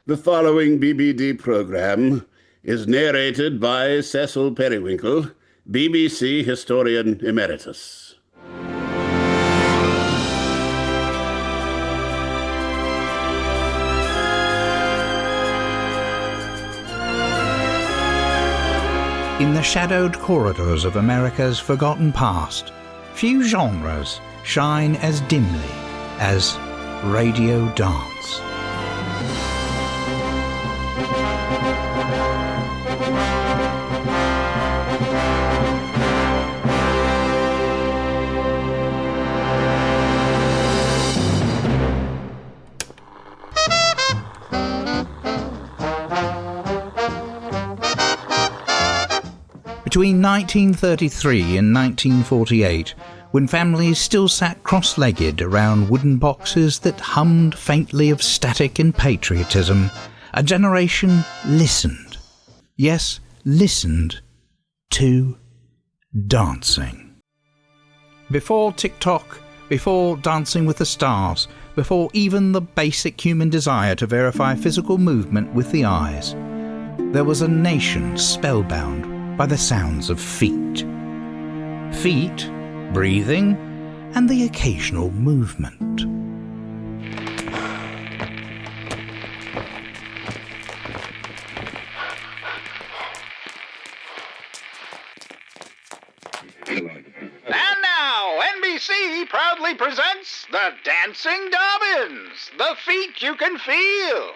The following BBD program is narrated by Cecil Periwinkle, BBC Historian Emeritus. In the shadowed corridors of America's forgotten past, few genres shine as dimly as radio dance. Between 1933 and 1948, when families still sat cross-legged around wooden boxes that hummed faintly of static and patriotism, a generation listened. Yes, listened to dancing. Before TikTok, before Dancing with the Stars, before even the basic human desire to verify physical movement with the eyes, there was a nation spellbound by the sounds of feet. Feet, breathing, and the occasional movement. And now, NBC proudly presents The Dancing Dobbins, the feet you can feel.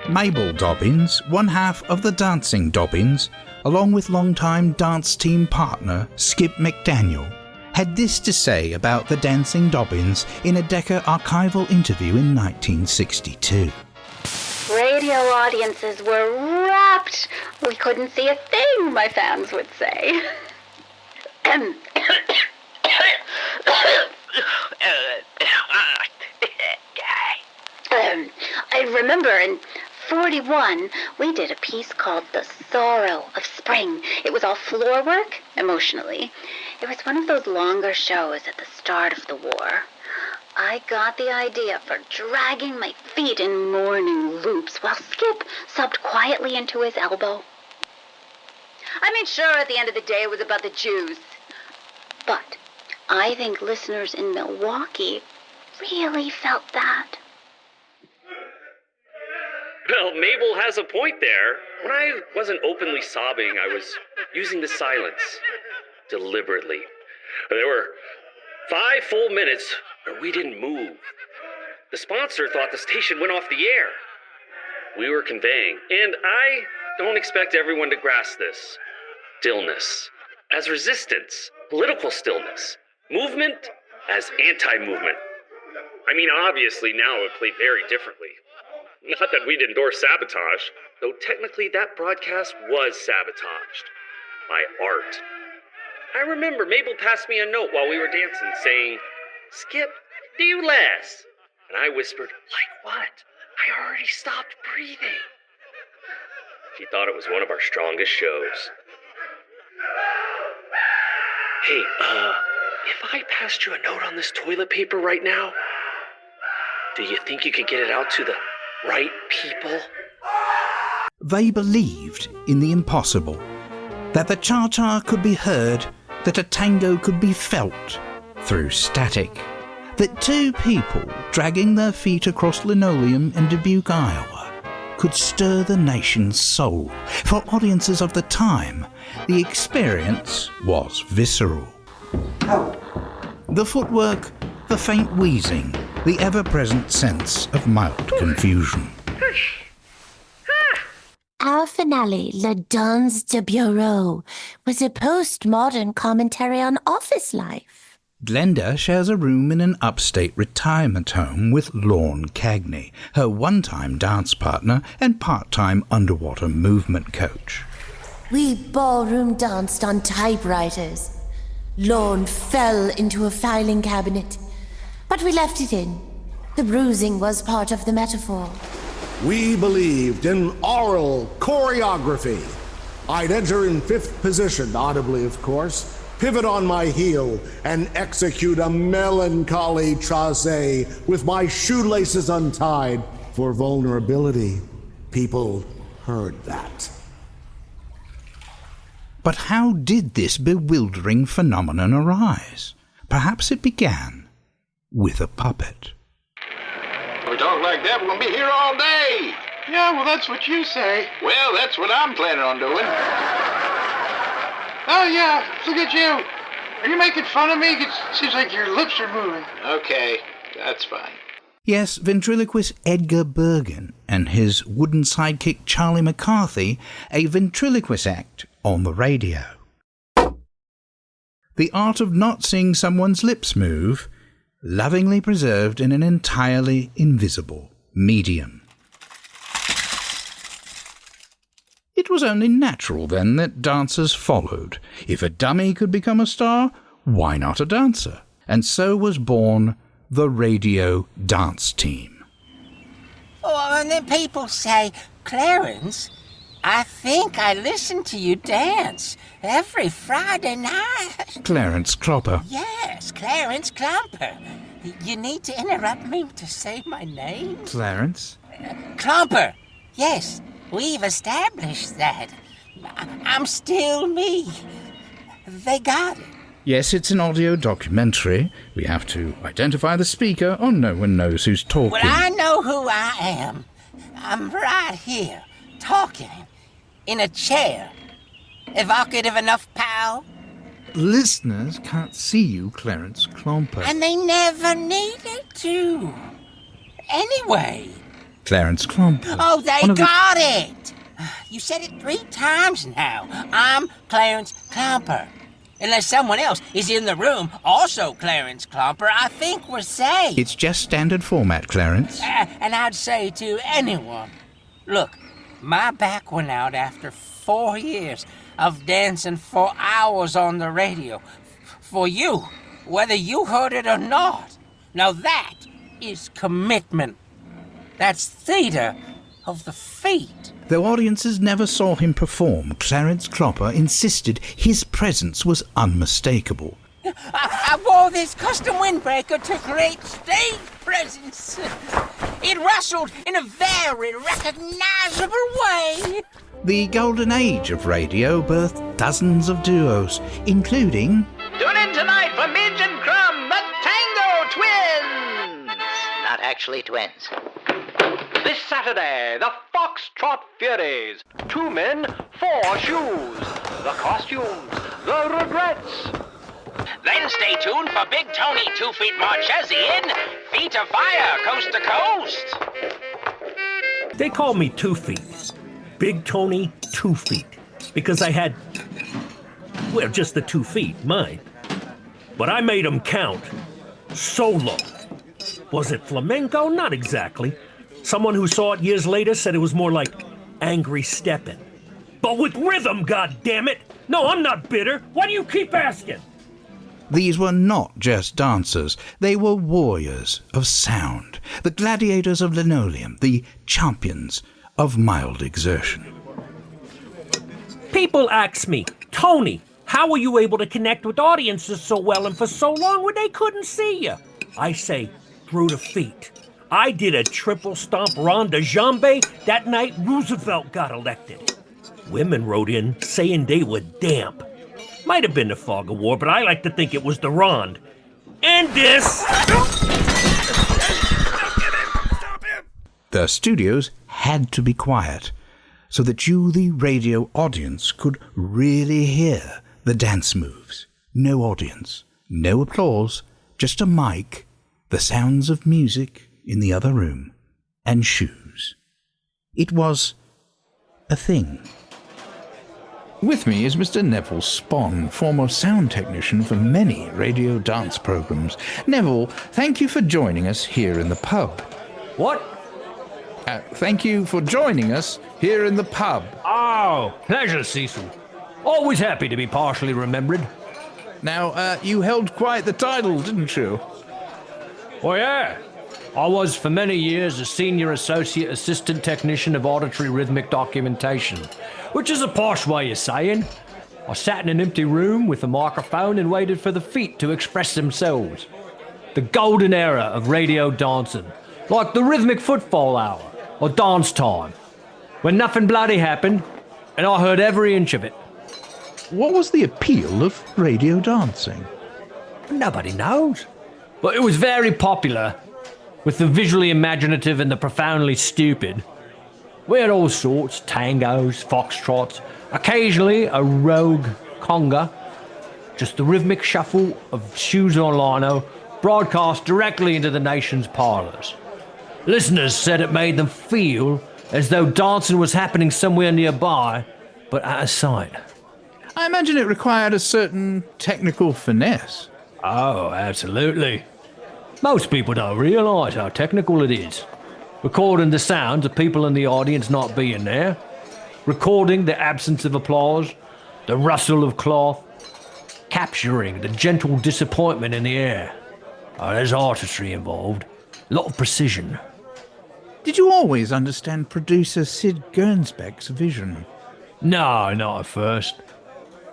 Mabel Dobbins, one half of the Dancing Dobbins, along with longtime dance team partner Skip McDaniel, had this to say about the Dancing Dobbins in a Decca archival interview in 1962. Radio audiences were rapt. We couldn't see a thing, my fans would say. I remember in 41, we did a piece called The Sorrow of Spring. It was all floor work, emotionally. It was one of those longer shows at the start of the war. I got the idea for dragging my feet in morning loops while Skip subbed quietly into his elbow. I made sure at the end of the day it was about the Jews. But I think listeners in Milwaukee really felt that. Well, Mabel has a point there. When I wasn't openly sobbing, I was using the silence deliberately. There were 5 full minutes where we didn't move. The sponsor thought the station went off the air. We were conveying, and I don't expect everyone to grasp this, stillness as resistance, political stillness, movement as anti-movement. I mean, obviously now it would play very differently. Not that we'd endorse sabotage, though technically that broadcast was sabotaged by art. I remember Mabel passed me a note while we were dancing saying, "Skip, do you last?" And I whispered, "Like what? I already stopped breathing." She thought it was one of our strongest shows. Hey, if I passed you a note on this toilet paper right now, do you think you could get it out to the right people? They believed in the impossible, that the cha-cha could be heard, that a tango could be felt through static, that two people dragging their feet across linoleum in Dubuque, Iowa, could stir the nation's soul. For audiences of the time, the experience was visceral. The footwork, the faint wheezing, the ever-present sense of mild confusion. Our finale, Le Danse de Bureau, was a postmodern commentary on office life. Glenda shares a room in an upstate retirement home with Lorne Cagney, her one-time dance partner and part-time underwater movement coach. We ballroom danced on typewriters. Lorne fell into a filing cabinet, but we left it in. The bruising was part of the metaphor. We believed in oral choreography. I'd enter in 5th position, audibly of course, pivot on my heel, and execute a melancholy tracé with my shoelaces untied for vulnerability. People heard that. But how did this bewildering phenomenon arise? Perhaps it began with a puppet. If we talk like that, we're going to be here all day. Yeah, well, that's what you say. Well, that's what I'm planning on doing. Oh, yeah, look at you. Are you making fun of me? It seems like your lips are moving. Okay, that's fine. Yes, ventriloquist Edgar Bergen and his wooden sidekick Charlie McCarthy, a ventriloquist act on the radio. The art of not seeing someone's lips move, lovingly preserved in an entirely invisible medium. It was only natural, then, that dancers followed. If a dummy could become a star, why not a dancer? And so was born the radio dance team. Oh, and then people say, Clarence, I think I listen to you dance every Friday night. Clarence Klomper. Yes, Clarence Klomper. You need to interrupt me to say my name? Clarence? Klomper. Yes, we've established that. I'm still me. They got it. Yes, it's an audio documentary. We have to identify the speaker, or no one knows who's talking. Well, I know who I am. I'm right here, talking, in a chair. Evocative enough, pal? Listeners can't see you, Clarence Klomper. And they never needed to. Anyway. Clarence Klomper. Oh, they got it! You said it 3 times now. I'm Clarence Klomper. Unless someone else is in the room, also Clarence Klomper, I think we're safe. It's just standard format, Clarence. And I'd say to anyone, look, my back went out after 4 years of dancing for hours on the radio. For you, whether you heard it or not. Now that is commitment. That's theater of the feet. Though audiences never saw him perform, Clarence Klomper insisted his presence was unmistakable. I wore this custom windbreaker to create stage presence. It rustled in a very recognizable way. The golden age of radio birthed dozens of duos, including... Tune in tonight for Midge and Crumb, the Tango Twins! Not actually twins. This Saturday, the Foxtrot Furies. 2 men, 4 shoes. The costumes, the regrets. Then stay tuned for Big Tony 2 Feet Marchesi in Feet of Fire, Coast to Coast. They called me 2 Feet. Big Tony 2 Feet. Because I had, well, just the 2 feet, mine. But I made them count. Solo. Was it flamenco? Not exactly. Someone who saw it years later said it was more like angry stepping. But with rhythm, goddammit! No, I'm not bitter. Why do you keep asking? These were not just dancers. They were warriors of sound, the gladiators of linoleum, the champions of mild exertion. People ask me, Tony, how were you able to connect with audiences so well and for so long when they couldn't see you? I say, through the feet. I did a triple stomp ronde jambe that night Roosevelt got elected. Women wrote in saying they were damp. Might have been the fog of war, but I like to think it was the ronde. And this... The studios had to be quiet so that you, the radio audience, could really hear the dance moves. No audience, no applause, just a mic, the sounds of music in the other room, and shoes. It was a thing. With me is Mr. Neville Spon, former sound technician for many radio dance programs. Neville, thank you for joining us here in the pub. What? Thank you for joining us here in the pub. Oh, pleasure, Cecil. Always happy to be partially remembered. Now, you held quite the title, didn't you? Oh, yeah. I was for many years a senior associate assistant technician of auditory rhythmic documentation, which is a posh way of saying I sat in an empty room with a microphone and waited for the feet to express themselves. The golden era of radio dancing, like the rhythmic footfall hour or dance time, when nothing bloody happened, and I heard every inch of it. What was the appeal of radio dancing? Nobody knows. But it was very popular, with the visually imaginative and the profoundly stupid. We had all sorts, tangos, foxtrots, occasionally a rogue conga, just the rhythmic shuffle of shoes on lino, broadcast directly into the nation's parlours. Listeners said it made them feel as though dancing was happening somewhere nearby, but out of sight. I imagine it required a certain technical finesse. Oh, absolutely. Most people don't realise how technical it is. Recording the sounds of people in the audience not being there, recording the absence of applause, the rustle of cloth, capturing the gentle disappointment in the air. Oh, there's artistry involved, a lot of precision. Did you always understand producer Sid Gernsback's vision? No, not at first.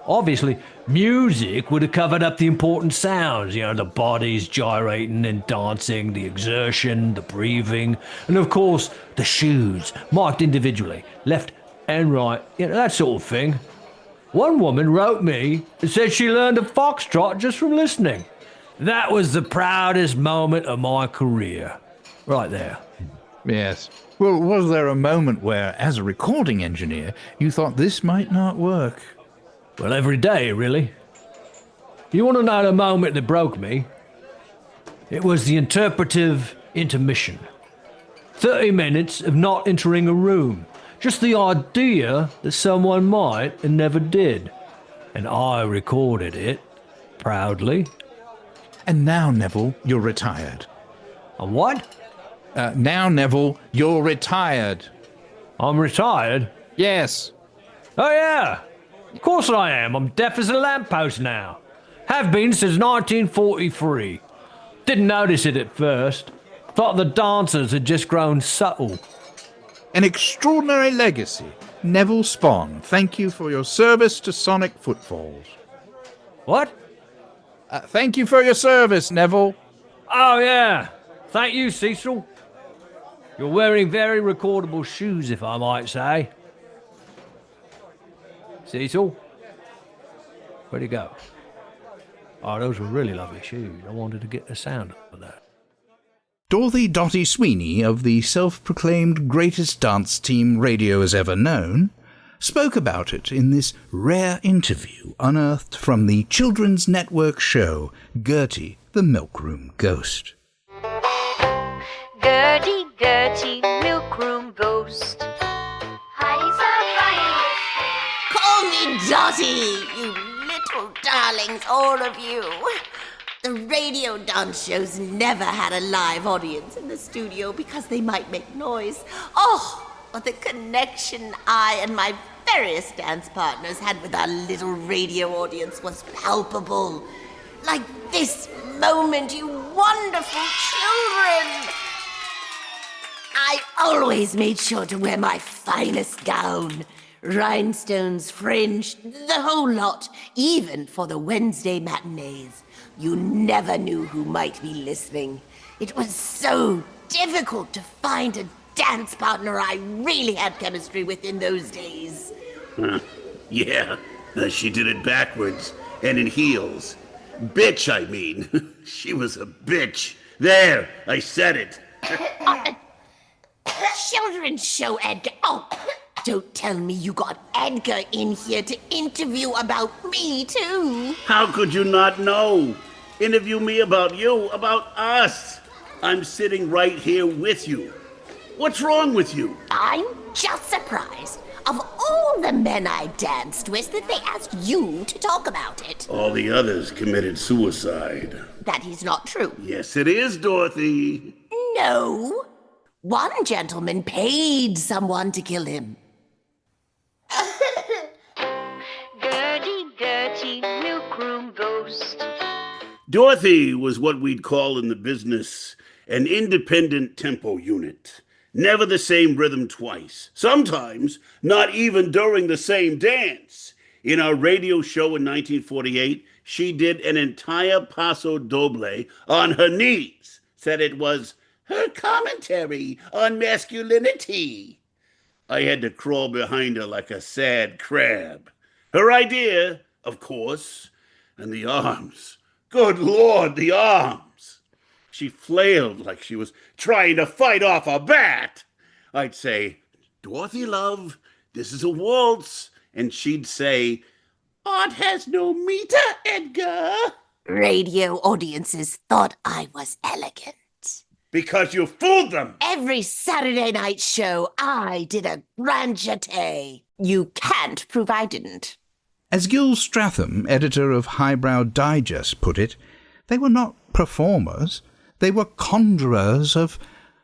Obviously, music would have covered up the important sounds, the bodies gyrating and dancing, the exertion, the breathing, and of course, the shoes, marked individually, left and right, that sort of thing. One woman wrote me and said she learned a foxtrot just from listening. That was the proudest moment of my career. Right there. Yes. Well, was there a moment where, as a recording engineer, you thought this might not work? Well, every day, really. You want to know the moment that broke me? It was the interpretive intermission. 30 minutes of not entering a room. Just the idea that someone might and never did. And I recorded it, proudly. And now, Neville, you're retired. And what? Now, Neville, you're retired. I'm retired? Yes. Oh, yeah. Of course I am. I'm deaf as a lamppost now. Have been since 1943. Didn't notice it at first. Thought the dancers had just grown subtle. An extraordinary legacy. Neville Spon, thank you for your service to sonic footfalls. What? Thank you for your service, Neville. Oh, yeah. Thank you, Cecil. You're wearing very recordable shoes, if I might say. Cecil? Where'd he go? Oh, those were really lovely shoes. I wanted to get the sound of that. Dorothy Dottie Sweeney of the self-proclaimed greatest dance team radio has ever known spoke about it in this rare interview unearthed from the children's network show Gertie, the Milkroom Ghost. Gertie, Gertie, Milkroom Ghost. Call me Dottie, you little darlings, all of you. The radio dance shows never had a live audience in the studio because they might make noise. Oh, but the connection I and my various dance partners had with our little radio audience was palpable. Like this moment, you wonderful children. I always made sure to wear my finest gown. Rhinestones, fringe, the whole lot, even for the Wednesday matinees. You never knew who might be listening. It was so difficult to find a dance partner I really had chemistry with in those days. Yeah, she did it backwards and in heels. Bitch, I mean. She was a bitch. There, I said it. Children's show, Edgar. Oh, don't tell me you got Edgar in here to interview about me, too. How could you not know? Interview me about you, about us. I'm sitting right here with you. What's wrong with you? I'm just surprised. Of all the men I danced with, that they asked you to talk about it. All the others committed suicide. That is not true. Yes, it is, Dorothy. No. One gentleman paid someone to kill him. Gertie, Gertie, Milkroom Ghost. Dorothy was what we'd call in the business an independent tempo unit. Never the same rhythm twice. Sometimes not even during the same dance. In our radio show in 1948, she did an entire paso doble on her knees, said it was her commentary on masculinity. I had to crawl behind her like a sad crab. Her idea, of course, and the arms. Good Lord, the arms. She flailed like she was trying to fight off a bat. I'd say, Dorothy, love, this is a waltz. And she'd say, art has no meter, Edgar. Radio audiences thought I was elegant. Because you fooled them. Every Saturday night show, I did a grand jeté. You can't prove I didn't. As Gil Stratham, editor of Highbrow Digest, put it, they were not performers, they were conjurers of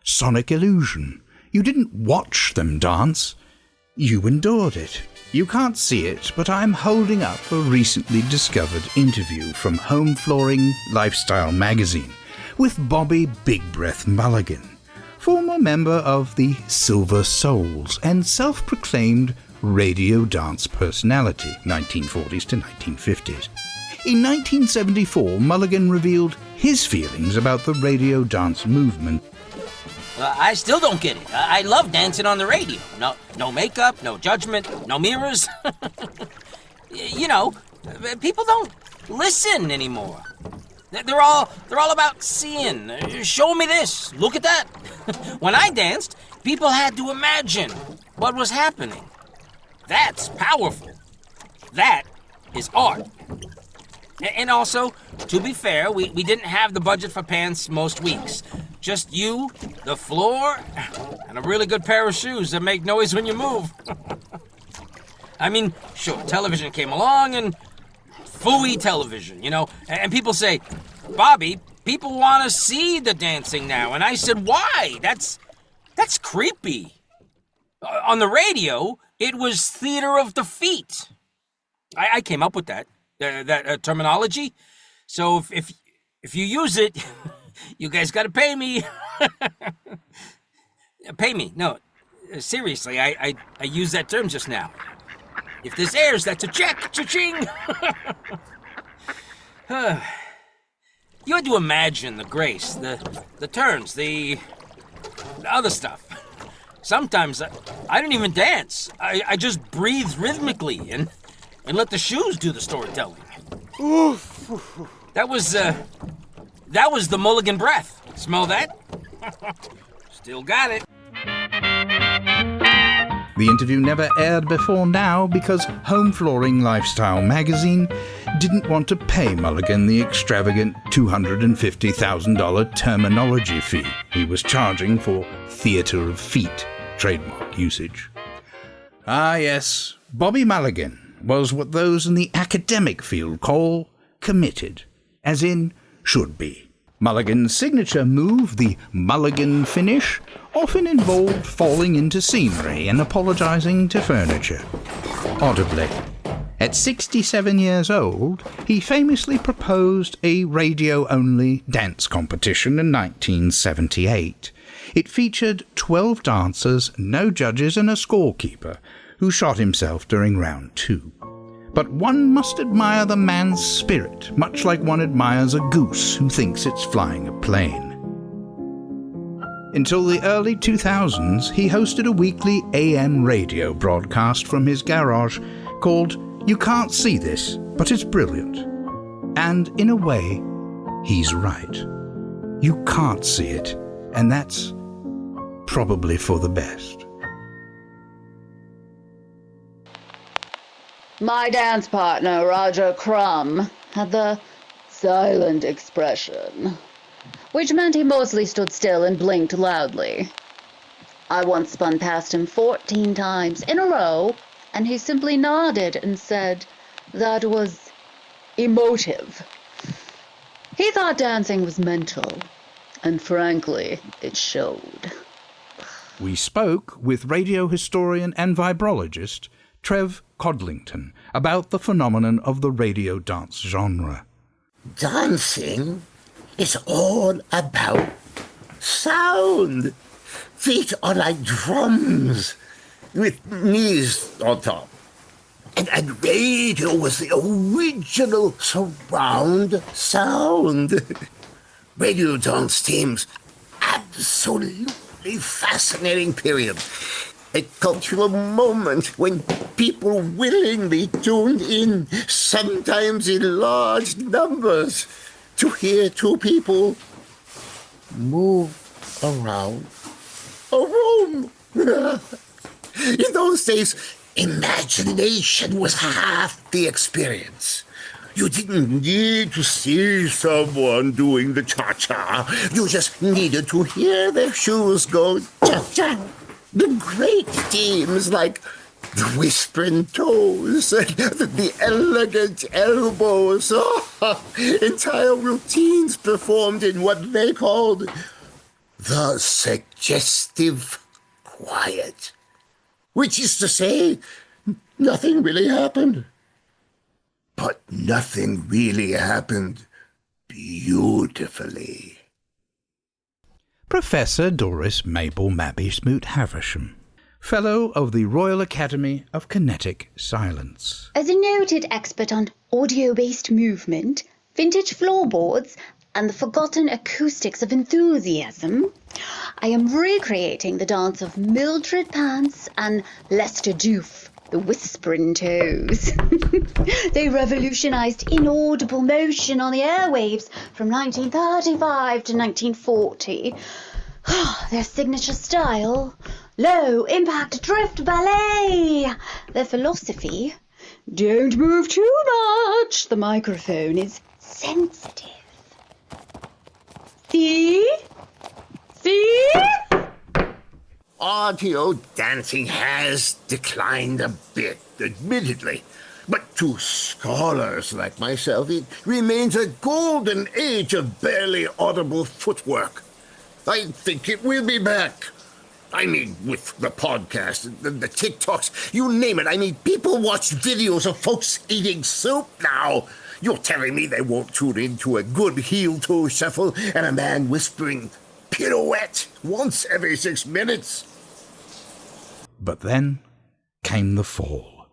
sonic illusion. You didn't watch them dance, you endured it. You can't see it, but I'm holding up a recently discovered interview from Home Flooring Lifestyle magazine with Bobby Big Breath Mulligan, former member of the Silver Souls and self-proclaimed radio dance personality, 1940s to 1950s. In 1974, Mulligan revealed his feelings about the radio dance movement. I still don't get it. I love dancing on the radio. No makeup, no judgment, no mirrors. You know, people don't listen anymore. They're all about seeing. Show me this. Look at that. When I danced, people had to imagine what was happening. That's powerful. That is art. And also, to be fair, we didn't have the budget for pants most weeks. Just you, the floor, and a really good pair of shoes that make noise when you move. I mean, sure, television came along and phooey television, you know, and people say, Bobby, people want to see the dancing now. And I said, why? That's creepy. On the radio, it was theater of the feet. I came up with that terminology. So if you use it, you guys got to pay me. Pay me. No, seriously, I used that term just now. If this airs, that's a check. Cha-ching. You had to imagine the grace, the turns, the other stuff. Sometimes I didn't even dance. I just breathed rhythmically and let the shoes do the storytelling. That was the Mulligan breath. Smell that? Still got it. The interview never aired before now because Home Flooring Lifestyle magazine didn't want to pay Mulligan the extravagant $250,000 terminology fee he was charging for theatre of feet trademark usage. Ah yes, Bobby Mulligan was what those in the academic field call committed, as in should be. Mulligan's signature move, the Mulligan finish, often involved falling into scenery and apologising to furniture. Audibly. At 67 years old, he famously proposed a radio-only dance competition in 1978. It featured 12 dancers, no judges and a scorekeeper, who shot himself during round 2. But one must admire the man's spirit, much like one admires a goose who thinks it's flying a plane. Until the early 2000s, he hosted a weekly AM radio broadcast from his garage called You Can't See This, But It's Brilliant. And in a way, he's right. You can't see it, and that's probably for the best. My dance partner, Roger Crumb, had the silent expression, which meant he mostly stood still and blinked loudly. I once spun past him 14 times in a row, and he simply nodded and said that was emotive. He thought dancing was mental, and frankly, it showed. We spoke with radio historian and vibrologist Trev Codlington about the phenomenon of the radio dance genre. Dancing is all about sound. Feet are like drums with knees on top. And radio was the original surround sound. Radio dance teams, absolutely fascinating period. A cultural moment when people willingly tuned in, sometimes in large numbers, to hear two people move around a room. In those days, imagination was half the experience. You didn't need to see someone doing the cha-cha. You just needed to hear their shoes go cha-cha. The great teams like the whispering toes, the elegant elbows, entire routines performed in what they called the suggestive quiet. Which is to say, nothing really happened. But nothing really happened beautifully. Professor Doris Mabel Mabby Smoot Havisham, Fellow of the Royal Academy of Kinetic Silence. As a noted expert on audio-based movement, vintage floorboards, and the forgotten acoustics of enthusiasm, I am recreating the dance of Mildred Pants and Lester Doof, the Whispering Toes. They revolutionized inaudible motion on the airwaves from 1935 to 1940. Their signature style, low-impact drift ballet. Their philosophy, don't move too much. The microphone is sensitive. See? Audio dancing has declined a bit, admittedly. But to scholars like myself, it remains a golden age of barely audible footwork. I think it will be back. I mean, with the podcast, the TikToks, you name it. I mean, people watch videos of folks eating soup now. You're telling me they won't tune into a good heel-toe shuffle and a man whispering pirouette once every 6 minutes? But then came the fall.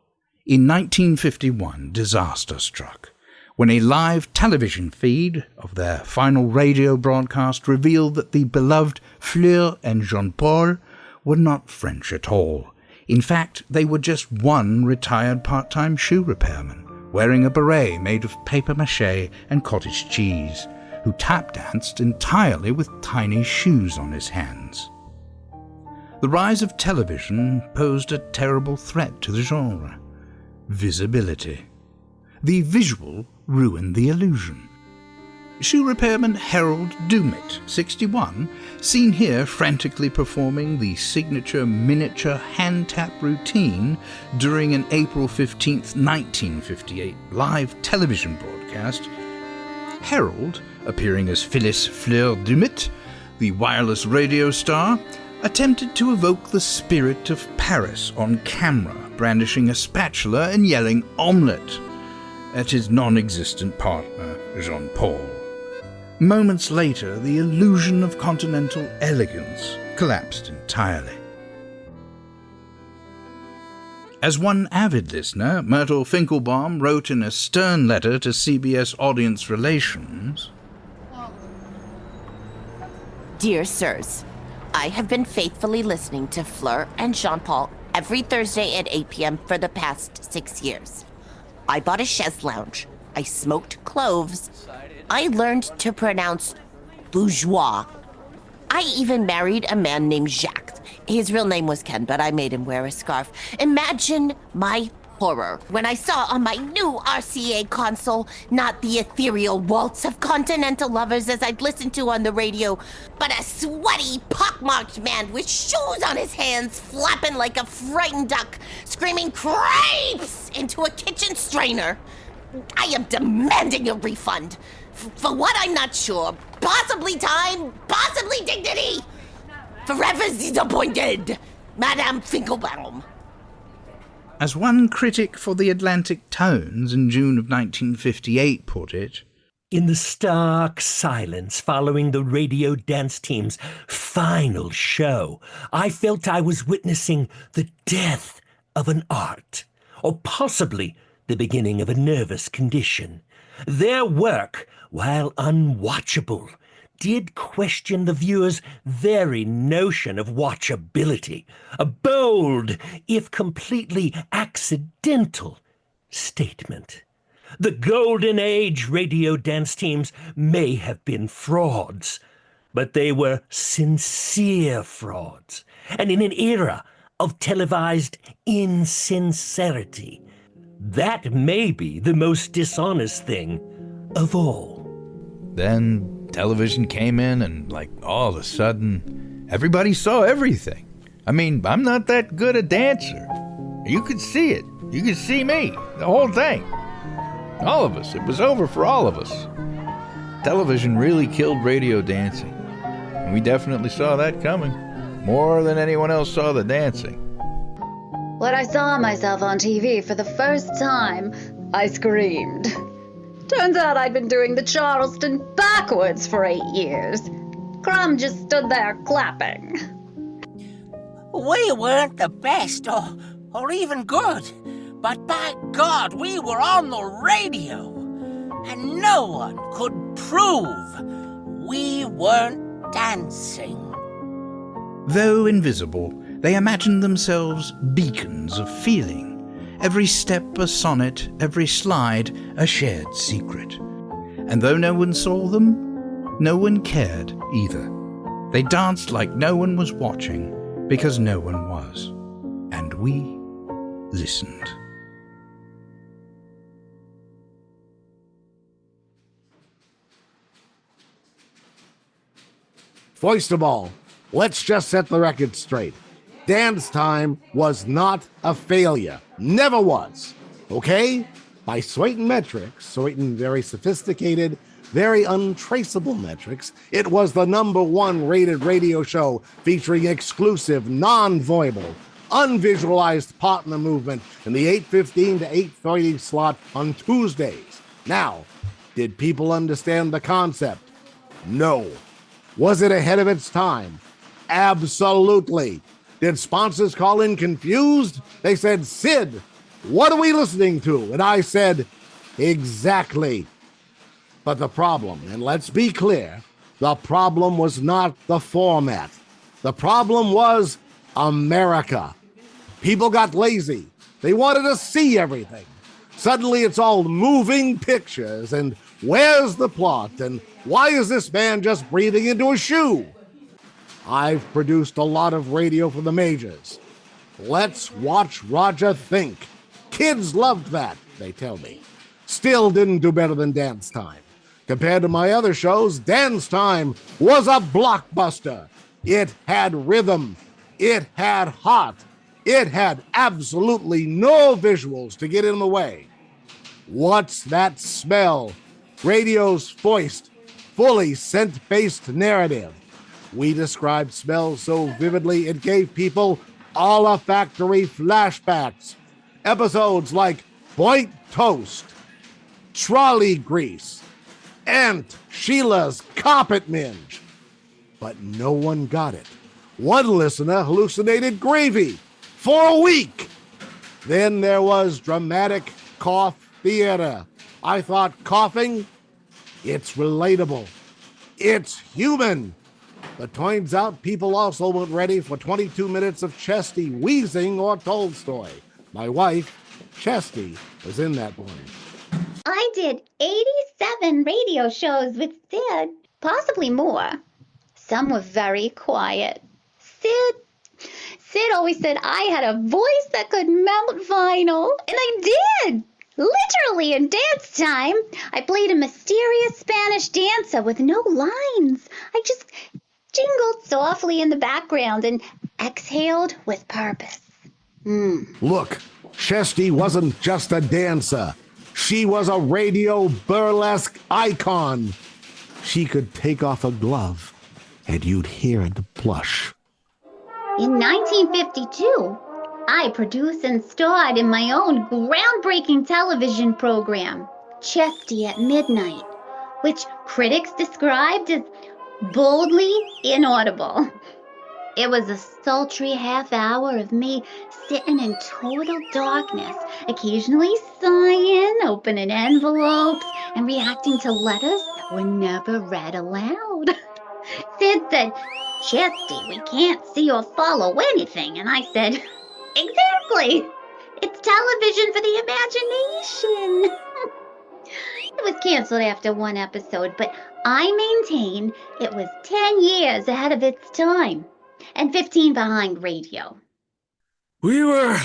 In 1951, disaster struck, when a live television feed of their final radio broadcast revealed that the beloved Fleur and Jean-Paul were not French at all. In fact, they were just one retired part-time shoe repairman, wearing a beret made of papier-mâché and cottage cheese, who tap-danced entirely with tiny shoes on his hands. The rise of television posed a terrible threat to the genre. Visibility. The visual ruined the illusion. Shoe repairman Harold Dumit, 61, seen here frantically performing the signature miniature hand-tap routine during an April 15, 1958 live television broadcast. Harold, appearing as Phyllis Fleur Dumit, the wireless radio star, attempted to evoke the spirit of Paris on camera, brandishing a spatula and yelling omelette at his non-existent partner, Jean-Paul. Moments later, the illusion of continental elegance collapsed entirely. As one avid listener, Myrtle Finkelbaum, wrote in a stern letter to CBS Audience Relations, Dear Sirs, I have been faithfully listening to Fleur and Jean-Paul every Thursday at 8 p.m. for the past 6 years. I bought a chaise lounge. I smoked cloves. I learned to pronounce bourgeois. I even married a man named Jacques. His real name was Ken, but I made him wear a scarf. Imagine my horror when I saw on my new RCA console not the ethereal waltz of continental lovers as I'd listened to on the radio, but a sweaty, pockmarked man with shoes on his hands, flapping like a frightened duck, screaming crepes into a kitchen strainer. I am demanding a refund. For what, I'm not sure. Possibly time, possibly dignity. Forever disappointed, Madame Finkelbaum. As one critic for the Atlantic Tones in June of 1958 put it, in the stark silence following the radio dance team's final show, I felt I was witnessing the death of an art, or possibly the beginning of a nervous condition. Their work, while unwatchable, did question the viewer's very notion of watchability, a bold, if completely accidental, statement. The Golden Age radio dance teams may have been frauds, but they were sincere frauds, and in an era of televised insincerity, that may be the most dishonest thing of all. Then television came in and, all of a sudden, everybody saw everything. I mean, I'm not that good a dancer. You could see it. You could see me. The whole thing. All of us. It was over for all of us. Television really killed radio dancing. And we definitely saw that coming. More than anyone else saw the dancing. When I saw myself on TV for the first time, I screamed. Turns out I'd been doing the Charleston backwards for 8 years. Crumb just stood there clapping. We weren't the best or even good, but by God, we were on the radio. And no one could prove we weren't dancing. Though invisible, they imagined themselves beacons of feeling. Every step a sonnet, every slide a shared secret. And though no one saw them, no one cared either. They danced like no one was watching, because no one was. And we listened. First of all, let's just set the record straight. Dance Time was not a failure. Never was. Okay? By certain metrics, certain very sophisticated, very untraceable metrics, it was the #1 rated radio show featuring exclusive, non-voyable, unvisualized partner movement in the 8:15 to 8:30 slot on Tuesdays. Now, did people understand the concept? No. Was it ahead of its time? Absolutely. Did sponsors call in confused? They said, "Sid, what are we listening to?" And I said, "Exactly." But the problem, and let's be clear, the problem was not the format. The problem was America. People got lazy. They wanted to see everything. Suddenly it's all moving pictures, and where's the plot, and why is this man just breathing into a shoe? I've produced a lot of radio for the majors. Let's watch Roger think. Kids loved that, they tell me. Still didn't do better than Dance Time. Compared to my other shows, Dance Time was a blockbuster. It had rhythm. It had heart. It had absolutely no visuals to get in the way. What's that smell? Radio's voiced, fully scent-based narrative. We described smells so vividly it gave people olfactory flashbacks. Episodes like Point Toast, Trolley Grease, Aunt Sheila's Carpet Minge. But no one got it. One listener hallucinated gravy for a week. Then there was dramatic cough theater. I thought coughing, it's relatable. It's human. But turns out people also weren't ready for 22 minutes of chesty wheezing or Tolstoy. My wife, Chesty, was in that one. I did 87 radio shows with Sid, possibly more. Some were very quiet. Sid always said I had a voice that could melt vinyl, and I did. Literally in Dance Time, I played a mysterious Spanish dancer with no lines. I just jingled softly in the background and exhaled with purpose. Look, Chesty wasn't just a dancer. She was a radio burlesque icon. She could take off a glove, and you'd hear it blush. In 1952, I produced and starred in my own groundbreaking television program, Chesty at Midnight, which critics described as boldly inaudible. It was a sultry half hour of me sitting in total darkness, occasionally sighing, opening envelopes, and reacting to letters that were never read aloud. Sid said, "Chesty, we can't see or follow anything." And I said, "Exactly. It's television for the imagination." It was canceled after one episode, but I maintain it was 10 years ahead of its time and 15 behind radio. We were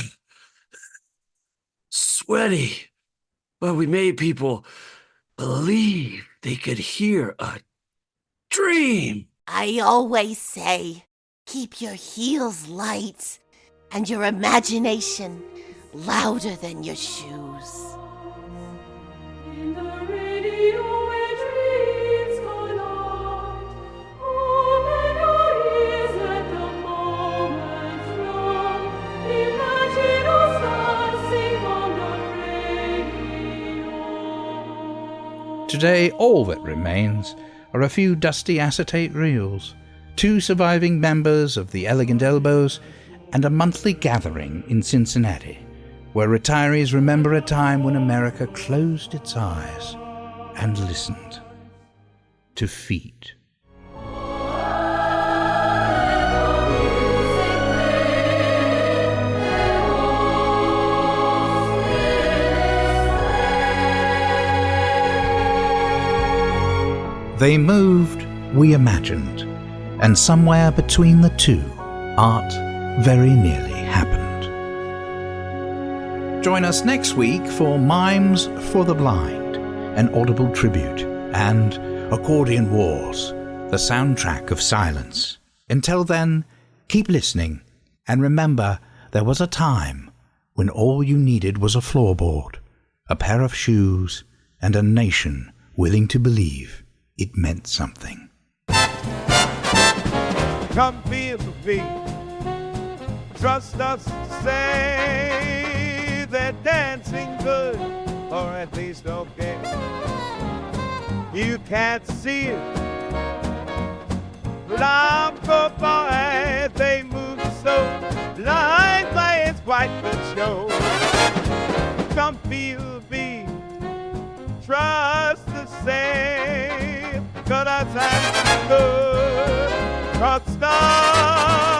sweaty, but we made people believe they could hear a dream. I always say, keep your heels light and your imagination louder than your shoes. In the radio where dreams collide, open your ears, let the moment flow. Imagine us dancing on the radio. Today, all that remains are a few dusty acetate reels, 2 surviving members of the Elegant Elbows, and a monthly gathering in Cincinnati, where retirees remember a time when America closed its eyes and listened to feet. They moved, we imagined, and somewhere between the two, art very nearly happened. Join us next week for Mimes for the Blind, an audible tribute, and Accordion Wars, the soundtrack of silence. Until then, keep listening, and remember there was a time when all you needed was a floorboard, a pair of shoes, and a nation willing to believe it meant something. Come feel the beat. Trust us to say they're dancing good, or at least okay. You can't see it, but I'm so far as they move so blind by it's quite the show. Come feel the beat. Trust the same, 'cause that's good. Trust us.